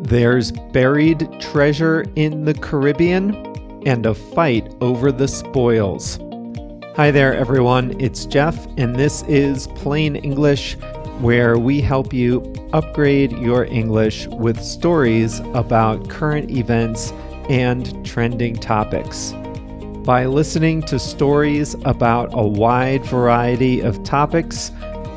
There's buried treasure in the Caribbean and a fight over the spoils. Hi there, everyone. It's Jeff, and this is Plain English, where we help you upgrade your English with stories about current events and trending topics. By listening to stories about a wide variety of topics,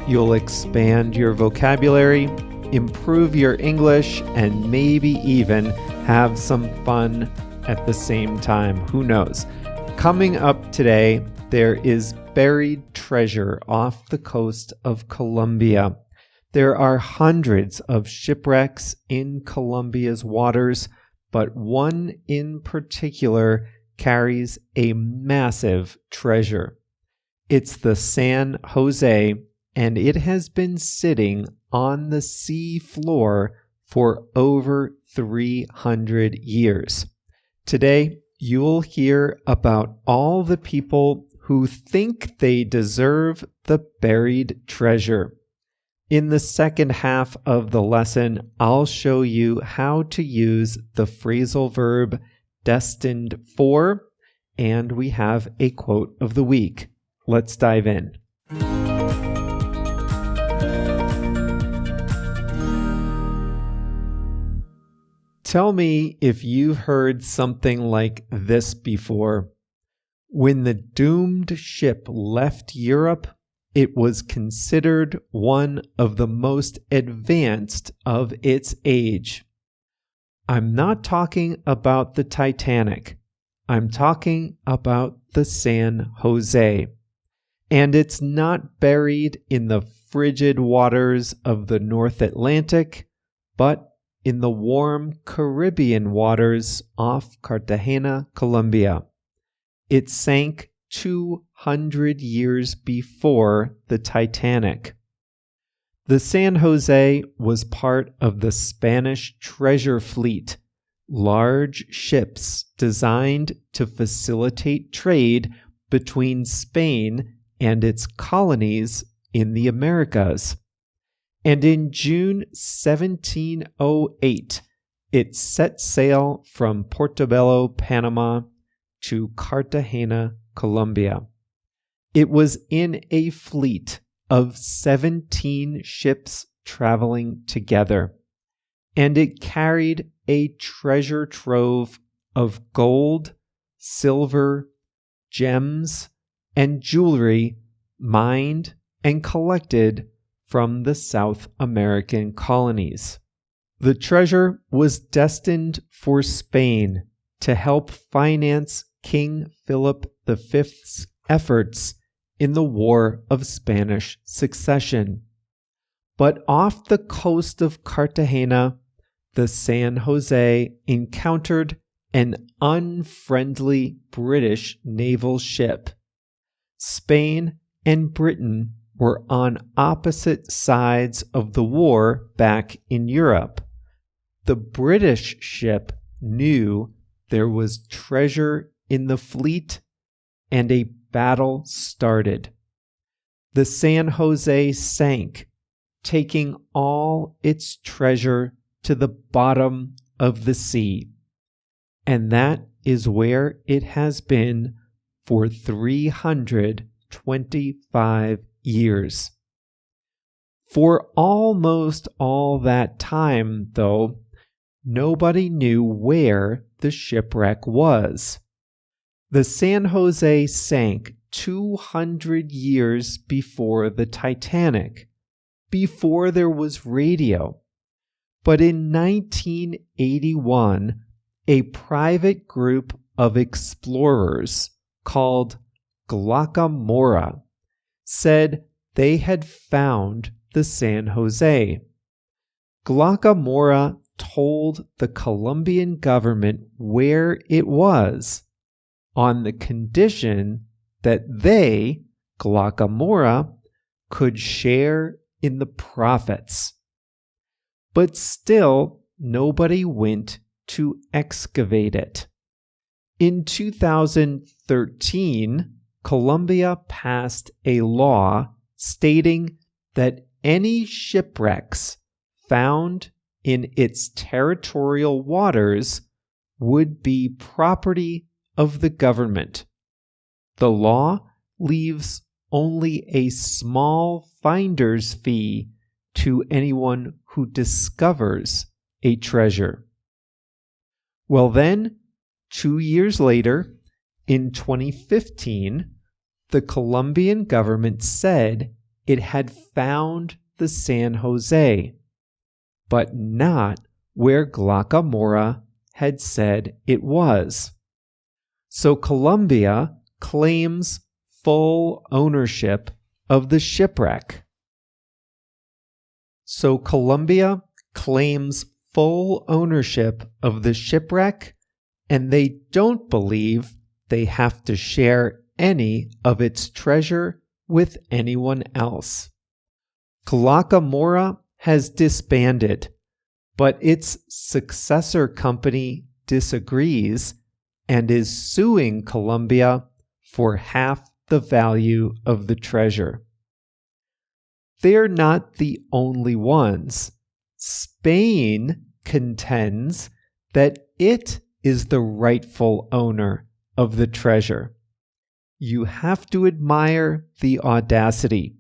you'll expand your vocabulary, improve your English, and maybe even have some fun at the same time. Who knows? Coming up today, there is buried treasure off the coast of Colombia. There are hundreds of shipwrecks in Colombia's waters, but one in particular carries a massive treasure. It's the San José, and it has been sitting on the sea floor for over 300 years. Today, you'll hear about all the people who think they deserve the buried treasure. In the second half of the lesson, I'll show you how to use the phrasal verb destined for, and we have a quote of the week. Let's dive in. Tell me if you've heard something like this before. When the doomed ship left Europe, it was considered one of the most advanced of its age. I'm not talking about the Titanic. I'm talking about the San José. And it's not buried in the frigid waters of the North Atlantic, but in the warm Caribbean waters off Cartagena, Colombia. It sank 200 years before the Titanic. The San José was part of the Spanish treasure fleet, large ships designed to facilitate trade between Spain and its colonies in the Americas. And in June 1708, it set sail from Portobello, Panama, to Cartagena, Colombia. It was in a fleet of 17 ships traveling together, and it carried a treasure trove of gold, silver, gems, and jewelry mined and collected from the South American colonies. The treasure was destined for Spain to help finance King Philip V's efforts in the War of Spanish Succession. But off the coast of Cartagena, the San José encountered an unfriendly British naval ship. Spain and Britain were on opposite sides of the war back in Europe. The British ship knew there was treasure in the fleet, and a battle started. The San José sank, taking all its treasure to the bottom of the sea. And that is where it has been for 325 years. For almost all that time, though, nobody knew where the shipwreck was. The San José sank 200 years before the Titanic, before there was radio. But in 1981, a private group of explorers called Glaucomora said they had found the San José. Glaucomora told the Colombian government where it was, on the condition that they, Glaucomora, could share in the profits. But still, nobody went to excavate it. In 2013, Colombia passed a law stating that any shipwrecks found in its territorial waters would be property of the government. The law leaves only a small finder's fee to anyone who discovers a treasure. Well then, 2 years later, in 2015, the Colombian government said it had found the San Jose, but not where Glacamora had said it was. So Colombia claims full ownership of the shipwreck. And they don't believe they have to share any of its treasure with anyone else. Glacamora has disbanded, but its successor company disagrees and is suing Colombia for half the value of the treasure. They're not the only ones. Spain contends that it is the rightful owner of the treasure. You have to admire the audacity.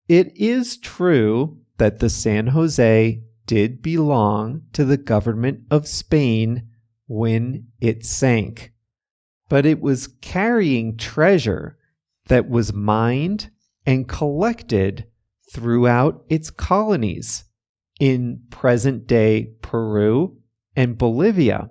It is true that the San Jose did belong to the government of Spain when it sank, but it was carrying treasure that was mined and collected throughout its colonies in present-day Peru and Bolivia.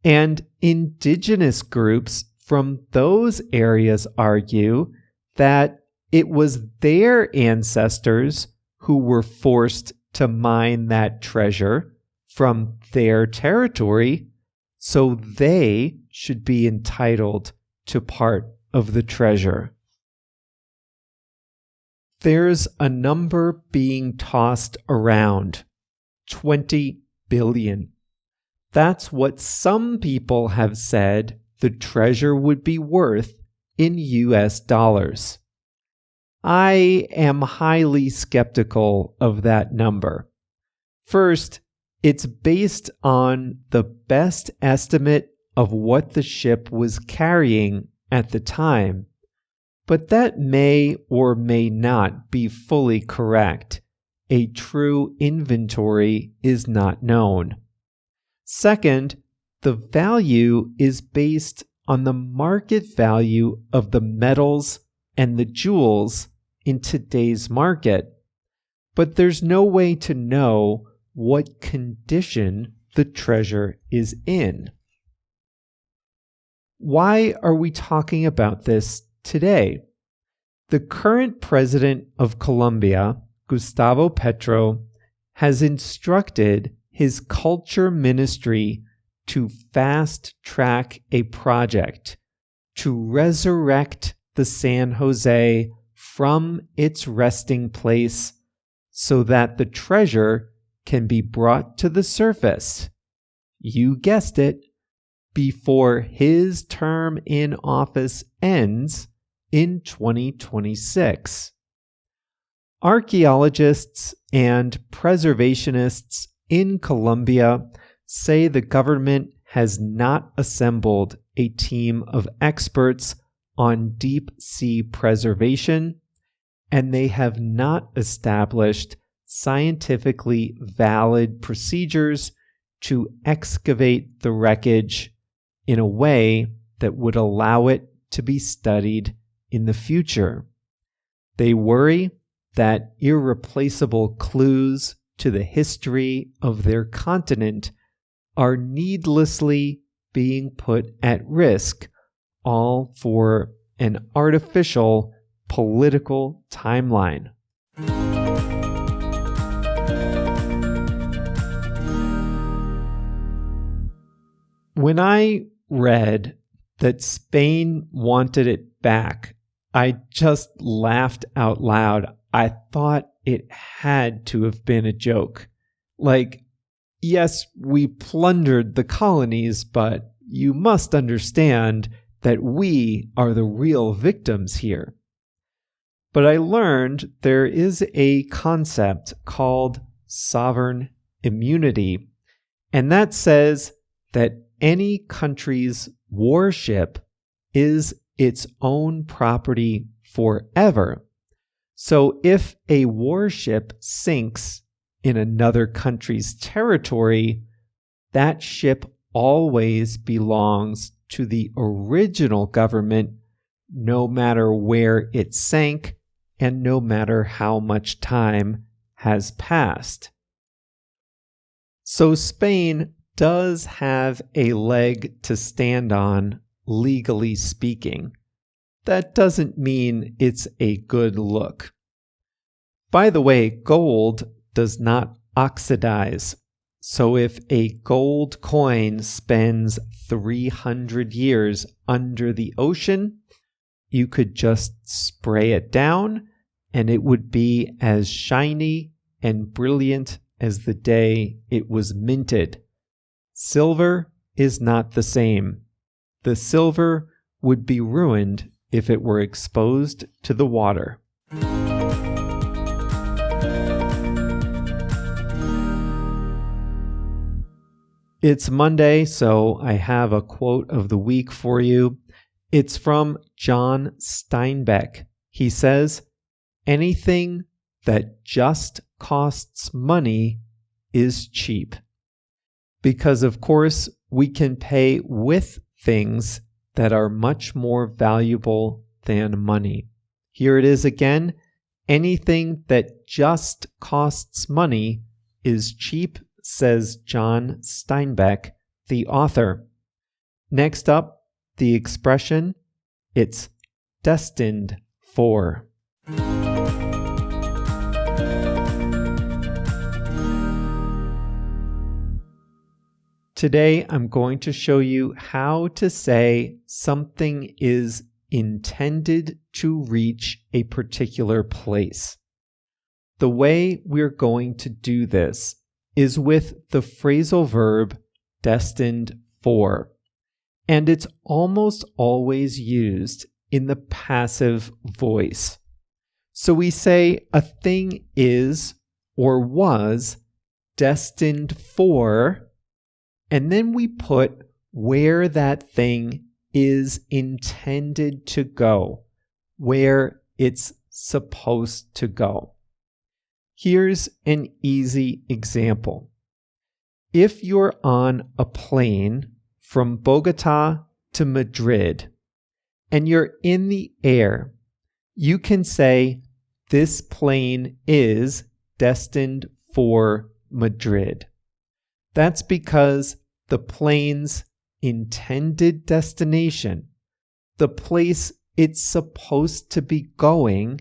And indigenous groups from those areas argue that it was their ancestors who were forced to mine that treasure from their territory, so they should be entitled to part of the treasure. There's a number being tossed around, 20 billion. That's what some people have said the treasure would be worth in US dollars. I am highly skeptical of that number. First, it's based on the best estimate of what the ship was carrying at the time, but that may or may not be fully correct. A true inventory is not known. Second, the value is based on the market value of the metals and the jewels in today's market, but there's no way to know what condition the treasure is in. Why are we talking about this today? The current president of Colombia, Gustavo Petro, has instructed his culture ministry to fast-track a project to resurrect the San Jose from its resting place so that the treasure can be brought to the surface. You guessed it, before his term in office ends in 2026. Archaeologists and preservationists in Colombia say the government has not assembled a team of experts on deep sea preservation, and they have not established scientifically valid procedures to excavate the wreckage in a way that would allow it to be studied in the future. They worry that irreplaceable clues to the history of their continent are needlessly being put at risk, all for an artificial political timeline. When I read that Spain wanted it back, I just laughed out loud. I thought it had to have been a joke. Like, yes, we plundered the colonies, but you must understand that we are the real victims here. But I learned there is a concept called sovereign immunity, and that says that any country's warship is its own property forever. So if a warship sinks in another country's territory, that ship always belongs to the original government, no matter where it sank and no matter how much time has passed. So Spain does have a leg to stand on, legally speaking. That doesn't mean it's a good look. By the way, gold does not oxidize. So if a gold coin spends 300 years under the ocean, you could just spray it down and it would be as shiny and brilliant as the day it was minted. Silver is not the same. The silver would be ruined if it were exposed to the water. It's Monday, so I have a quote of the week for you. It's from John Steinbeck. He says, "Anything that just costs money is cheap." Because, of course, we can pay with things that are much more valuable than money. Here it is again. Anything that just costs money is cheap, says John Steinbeck, the author. Next up, the expression, it's destined for. Today, I'm going to show you how to say something is intended to reach a particular place. The way we're going to do this is with the phrasal verb destined for, and it's almost always used in the passive voice. So we say a thing is or was destined for, and then we put where that thing is intended to go, where it's supposed to go. Here's an easy example. If you're on a plane from Bogota to Madrid and you're in the air, you can say, this plane is destined for Madrid. That's because the plane's intended destination, the place it's supposed to be going,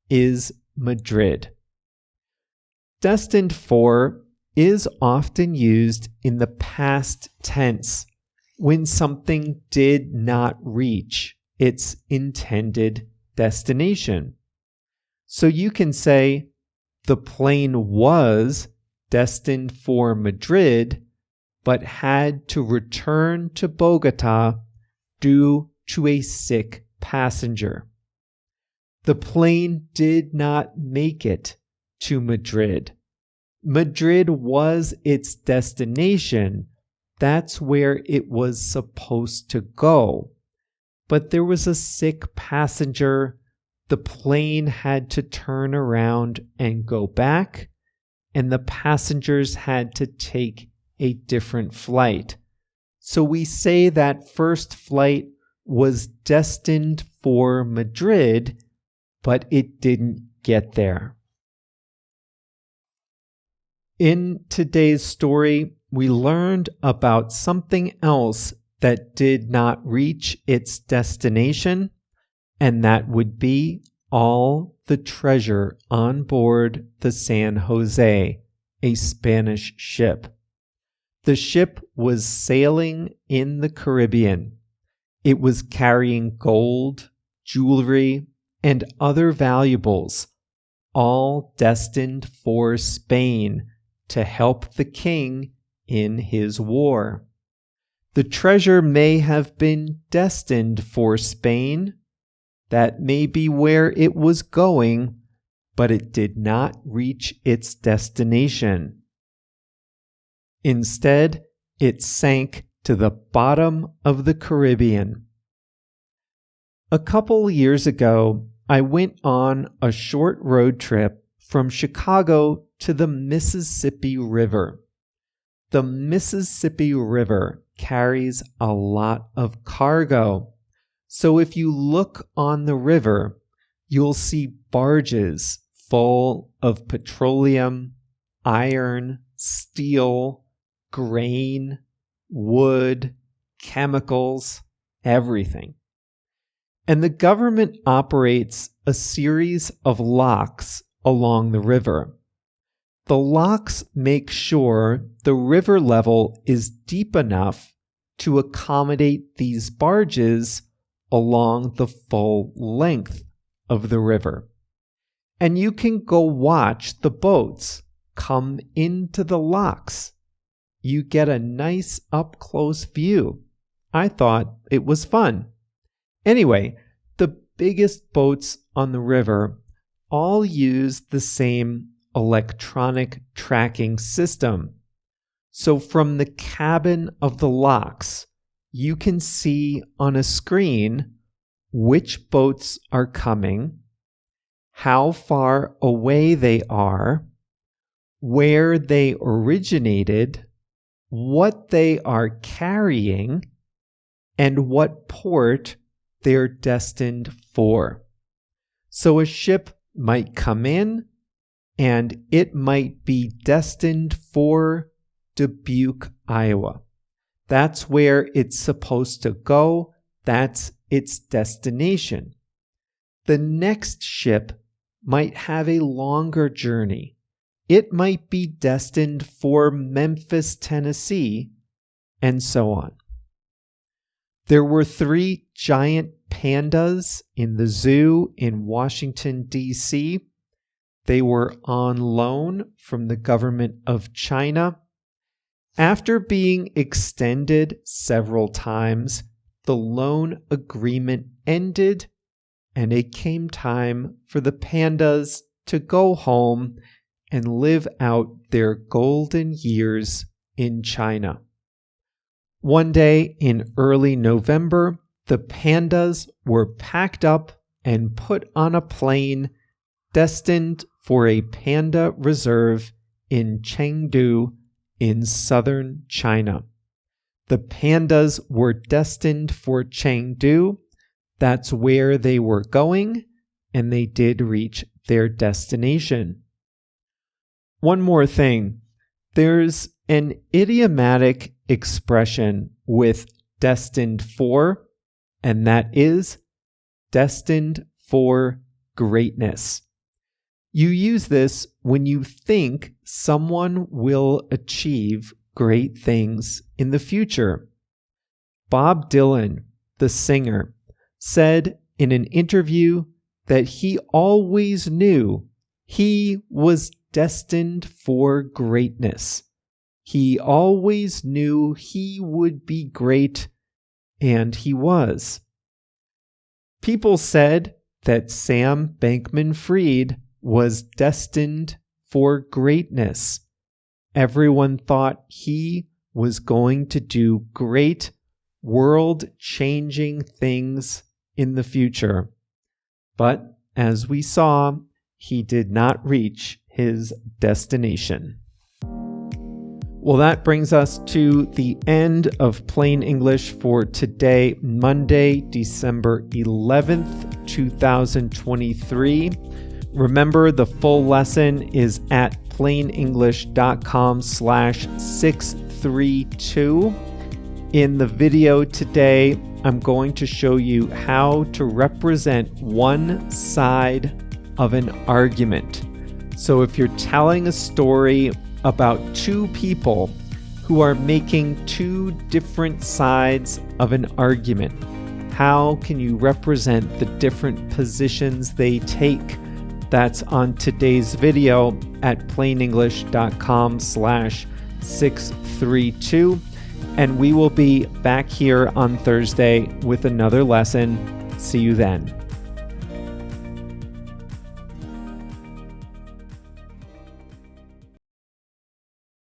is Madrid. Destined for is often used in the past tense when something did not reach its intended destination. So you can say, the plane was destined for Madrid, but had to return to Bogota due to a sick passenger. The plane did not make it to Madrid. Madrid was its destination. That's where it was supposed to go. But there was a sick passenger. The plane had to turn around and go back, and the passengers had to take a different flight. So we say that first flight was destined for Madrid, but it didn't get there. In today's story, we learned about something else that did not reach its destination, and that would be all the treasure on board the San José, a Spanish ship. The ship was sailing in the Caribbean. It was carrying gold, jewelry, and other valuables, all destined for Spain to help the king in his war. The treasure may have been destined for Spain. That may be where it was going, but it did not reach its destination. Instead, it sank to the bottom of the Caribbean. A couple years ago, I went on a short road trip from Chicago to the Mississippi River. The Mississippi River carries a lot of cargo. So if you look on the river, you'll see barges full of petroleum, iron, steel, grain, wood, chemicals, everything. And the government operates a series of locks along the river. The locks make sure the river level is deep enough to accommodate these barges along the full length of the river. And you can go watch the boats come into the locks. You get a nice up-close view. I thought it was fun. Anyway, the biggest boats on the river all use the same electronic tracking system. So from the cabin of the locks, you can see on a screen which boats are coming, how far away they are, where they originated, what they are carrying, and what port they're destined for. So a ship might come in and it might be destined for Dubuque, Iowa. That's where it's supposed to go. That's its destination. The next ship might have a longer journey. It might be destined for Memphis, Tennessee, and so on. There were 3 giant pandas in the zoo in Washington, D.C. They were on loan from the government of China. After being extended several times, the loan agreement ended, and it came time for the pandas to go home and live out their golden years in China. One day in early November, the pandas were packed up and put on a plane destined for a panda reserve in Chengdu in southern China. The pandas were destined for Chengdu. That's where they were going, and they did reach their destination. One more thing. There's an idiomatic expression with destined for, and that is destined for greatness. You use this when you think someone will achieve great things in the future. Bob Dylan, the singer, said in an interview that he always knew he was destined for greatness. He always knew he would be great, and he was. People said that Sam Bankman-Fried was destined for greatness. Everyone thought he was going to do great, world-changing things in the future. But as we saw, he did not reach his destination. Well, that brings us to the end of Plain English for today, Monday, December 11th, 2023. Remember, the full lesson is at plainenglish.com/632. In the video today, I'm going to show you how to represent one side of an argument. So if you're telling a story about 2 people who are making 2 different sides of an argument, how can you represent the different positions they take? That's on today's video at plainenglish.com/632. And we will be back here on Thursday with another lesson. See you then.